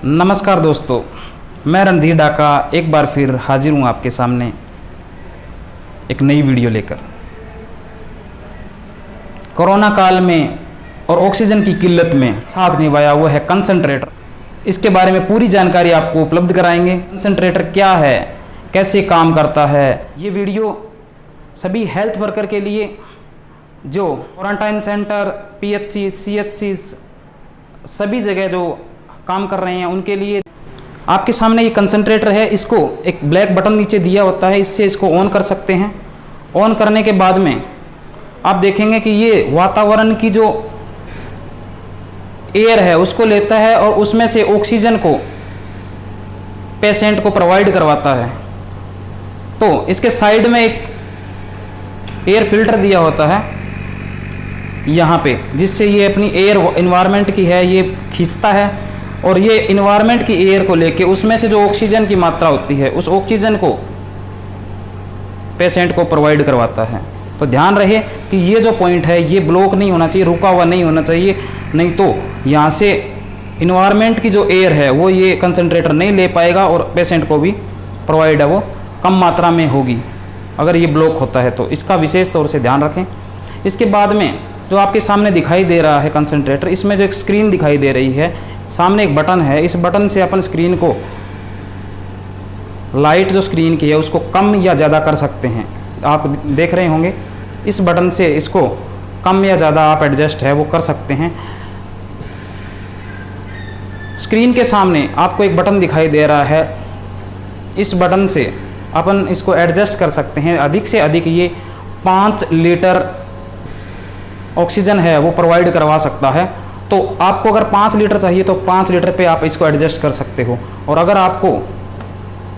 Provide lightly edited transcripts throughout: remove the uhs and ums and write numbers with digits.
नमस्कार दोस्तों, मैं रणधीर डाका एक बार फिर हाजिर हूँ आपके सामने एक नई वीडियो लेकर। कोरोना काल में और ऑक्सीजन की किल्लत में साथ निभाया वो है कंसंट्रेटर। इसके बारे में पूरी जानकारी आपको उपलब्ध कराएंगे। कंसंट्रेटर क्या है, कैसे काम करता है। ये वीडियो सभी हेल्थ वर्कर के लिए जो क्वारंटाइन सेंटर, पीएचसी, सीएचसी सभी जगह जो काम कर रहे हैं उनके लिए। आपके सामने ये कंसंट्रेटर है, इसको एक ब्लैक बटन नीचे दिया होता है, इससे इसको ऑन कर सकते हैं। ऑन करने के बाद में आप देखेंगे कि ये वातावरण की जो एयर है उसको लेता है और उसमें से ऑक्सीजन को पेशेंट को प्रोवाइड करवाता है। तो इसके साइड में एक एयर फिल्टर दिया होता है यहाँ पे, जिससे ये अपनी एयर इन्वायरमेंट की है ये खींचता है और ये इन्वायरमेंट की एयर को लेके उसमें से जो ऑक्सीजन की मात्रा होती है उस ऑक्सीजन को पेशेंट को प्रोवाइड करवाता है। तो ध्यान रहे कि ये जो पॉइंट है ये ब्लॉक नहीं होना चाहिए, रुका हुआ नहीं होना चाहिए, नहीं तो यहाँ से इन्वायरमेंट की जो एयर है वो ये कंसंट्रेटर नहीं ले पाएगा और पेशेंट को भी प्रोवाइड है वो कम मात्रा में होगी अगर ये ब्लॉक होता है। तो इसका विशेष तौर से ध्यान रखें। इसके बाद में जो आपके सामने दिखाई दे रहा है कंसंट्रेटर, इसमें जो एक स्क्रीन दिखाई दे रही है, सामने एक बटन है, इस बटन से अपन स्क्रीन को लाइट जो स्क्रीन की है उसको कम या ज़्यादा कर सकते हैं। आप देख रहे होंगे इस बटन से इसको कम या ज़्यादा आप एडजस्ट है वो कर सकते हैं। स्क्रीन के सामने आपको एक बटन दिखाई दे रहा है, इस बटन से अपन इसको एडजस्ट कर सकते हैं। अधिक से अधिक ये 5 लीटर ऑक्सीजन है वो प्रोवाइड करवा सकता है। तो आपको अगर 5 लीटर चाहिए तो 5 लीटर पे आप इसको एडजस्ट कर सकते हो, और अगर आपको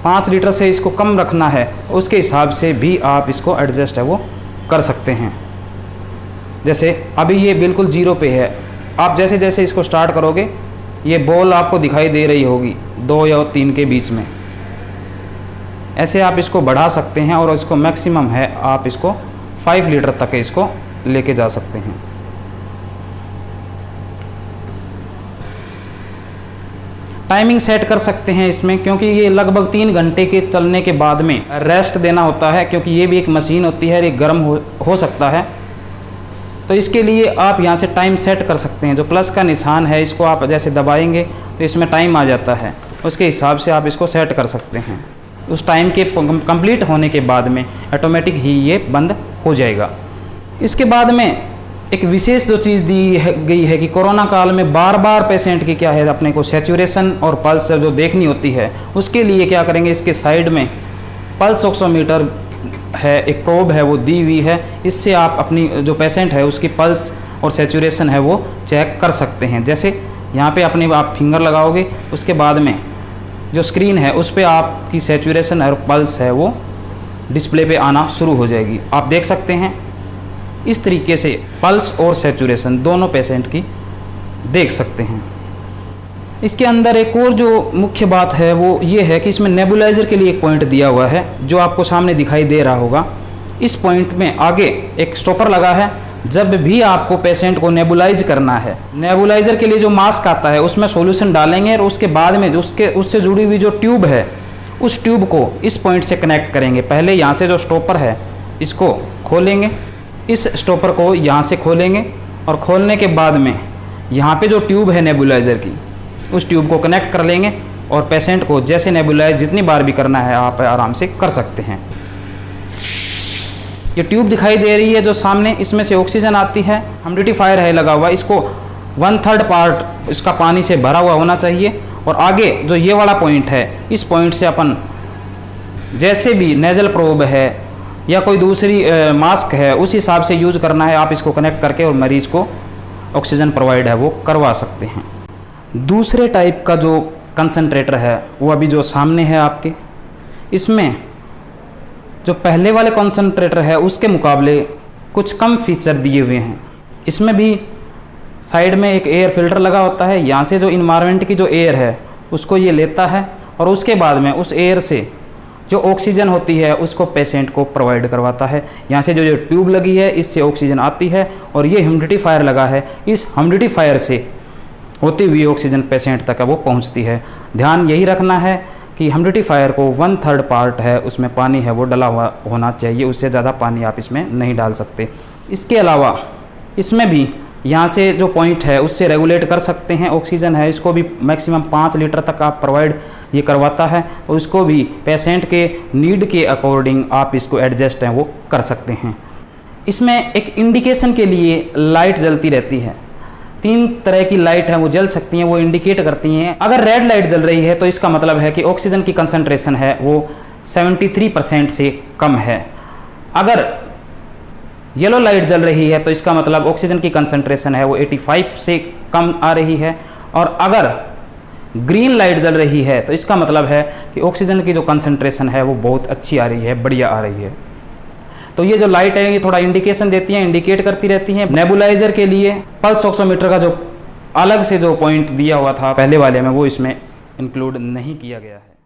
5 लीटर से इसको कम रखना है तो उसके हिसाब से भी आप इसको एडजस्ट है वो कर सकते हैं। जैसे अभी ये बिल्कुल 0 पे है, आप जैसे जैसे इसको स्टार्ट करोगे ये बॉल आपको दिखाई दे रही होगी 2 या 3 के बीच में। ऐसे आप इसको बढ़ा सकते हैं और इसको मैक्सिमम है आप इसको 5 लीटर तक इसको लेके जा सकते हैं। टाइमिंग सेट कर सकते हैं इसमें, क्योंकि ये लगभग 3 घंटे के चलने के बाद में रेस्ट देना होता है, क्योंकि ये भी एक मशीन होती है, ये गर्म हो सकता है। तो इसके लिए आप यहाँ से टाइम सेट कर सकते हैं। जो प्लस का निशान है इसको आप जैसे दबाएंगे तो इसमें टाइम आ जाता है, उसके हिसाब से आप इसको सेट कर सकते हैं। उस टाइम के कंप्लीट होने के बाद में ऑटोमेटिक ही ये बंद हो जाएगा। इसके बाद में एक विशेष जो चीज़ दी गई है कि कोरोना काल में बार बार पेशेंट की क्या है अपने को सैचुरेशन और पल्स जो देखनी होती है, उसके लिए क्या करेंगे, इसके साइड में पल्स ऑक्सीमीटर है, एक प्रोब है वो दी हुई है। इससे आप अपनी जो पेशेंट है उसकी पल्स और सैचुरेशन है वो चेक कर सकते हैं। जैसे यहाँ पे अपने आप फिंगर लगाओगे, उसके बाद में जो स्क्रीन है उस पर आपकी सैचुरेशन और पल्स है वो डिस्प्ले पे आना शुरू हो जाएगी। आप देख सकते हैं इस तरीके से पल्स और सैचुरेशन दोनों पेशेंट की देख सकते हैं। इसके अंदर एक और जो मुख्य बात है वो ये है कि इसमें नेबुलाइज़र के लिए एक पॉइंट दिया हुआ है जो आपको सामने दिखाई दे रहा होगा। इस पॉइंट में आगे एक स्टॉपर लगा है। जब भी आपको पेशेंट को नेबुलाइज करना है, नेबुलाइज़र के लिए जो मास्क आता है उसमें सॉल्यूशन डालेंगे और उसके बाद में उससे जुड़ी हुई जो ट्यूब है उस ट्यूब को इस पॉइंट से कनेक्ट करेंगे। पहले यहाँ से जो स्टॉपर है इसको खोलेंगे, इस स्टॉपर को यहाँ से खोलेंगे और खोलने के बाद में यहाँ पे जो ट्यूब है नेबुलाइज़र की उस ट्यूब को कनेक्ट कर लेंगे और पेशेंट को जैसे नेबुलाइज जितनी बार भी करना है आप आराम से कर सकते हैं। ये ट्यूब दिखाई दे रही है जो सामने, इसमें से ऑक्सीजन आती है, ह्यूमिडिफायर है लगा हुआ, इसको 1/3 पार्ट इसका पानी से भरा हुआ होना चाहिए। और आगे जो ये वाला पॉइंट है इस पॉइंट से अपन जैसे भी नेजल प्रोब है या कोई दूसरी मास्क है उस हिसाब से यूज़ करना है, आप इसको कनेक्ट करके और मरीज़ को ऑक्सीजन प्रोवाइड है वो करवा सकते हैं। दूसरे टाइप का जो कंसंट्रेटर है वो अभी जो सामने है आपके, इसमें जो पहले वाले कंसंट्रेटर है उसके मुकाबले कुछ कम फीचर दिए हुए हैं। इसमें भी साइड में एक एयर फिल्टर लगा होता है, यहाँ से जो इन्वायरमेंट की जो एयर है उसको ये लेता है और उसके बाद में उस एयर से जो ऑक्सीजन होती है उसको पेशेंट को प्रोवाइड करवाता है। यहाँ से जो ट्यूब लगी है इससे ऑक्सीजन आती है और ये ह्यूमिडिफायर लगा है, इस ह्यूमिडिफायर से होती हुई ऑक्सीजन पेशेंट तक वो पहुंचती है। ध्यान यही रखना है कि ह्यूमिडिफायर को 1/3 पार्ट है उसमें पानी है वो डला हुआ होना चाहिए, उससे ज़्यादा पानी आप इसमें नहीं डाल सकते। इसके अलावा इसमें भी यहाँ से जो पॉइंट है उससे रेगुलेट कर सकते हैं। ऑक्सीजन है इसको भी मैक्सिमम 5 लीटर तक आप प्रोवाइड ये करवाता है, तो उसको भी पेशेंट के नीड के अकॉर्डिंग आप इसको एडजस्ट हैं वो कर सकते हैं। इसमें एक इंडिकेशन के लिए लाइट जलती रहती है, 3 तरह की लाइट है वो जल सकती हैं, वो इंडिकेट करती हैं। अगर रेड लाइट जल रही है तो इसका मतलब है कि ऑक्सीजन की कंसंट्रेशन है वो 73% से कम है। अगर येलो लाइट जल रही है तो इसका मतलब ऑक्सीजन की कंसंट्रेशन है वो 85 से कम आ रही है। और अगर ग्रीन लाइट जल रही है तो इसका मतलब है कि ऑक्सीजन की जो कंसंट्रेशन है वो बहुत अच्छी आ रही है, बढ़िया आ रही है। तो ये जो लाइट है ये थोड़ा इंडिकेशन देती हैं, इंडिकेट करती रहती हैं। नेबुलाइजर के लिए पल्स ऑक्सीमीटर का जो अलग से जो पॉइंट दिया हुआ था पहले वाले में वो इसमें इंक्लूड नहीं किया गया है।